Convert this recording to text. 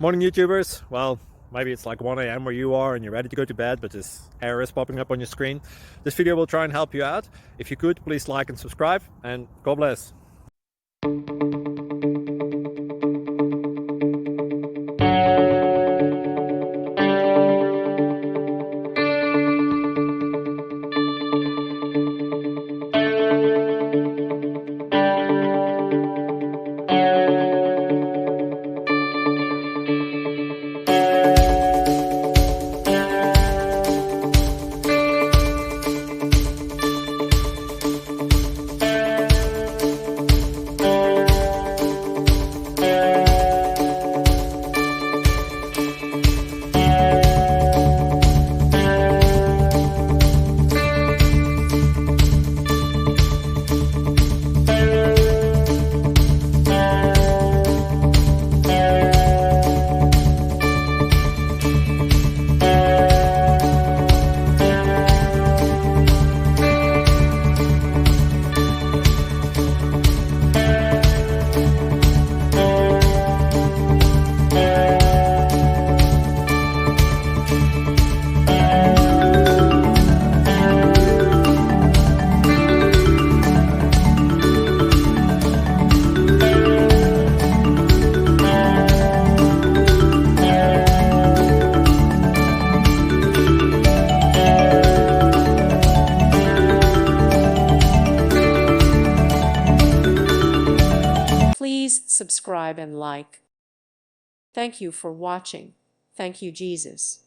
Morning YouTubers. Well, maybe it's like 1 a.m. where you are and you're ready to go to bed, but this error is popping up on your screen. This video will try and help you out. If you could, please like and subscribe, and God bless. Please subscribe and like. Thank you for watching. Thank you, Jesus.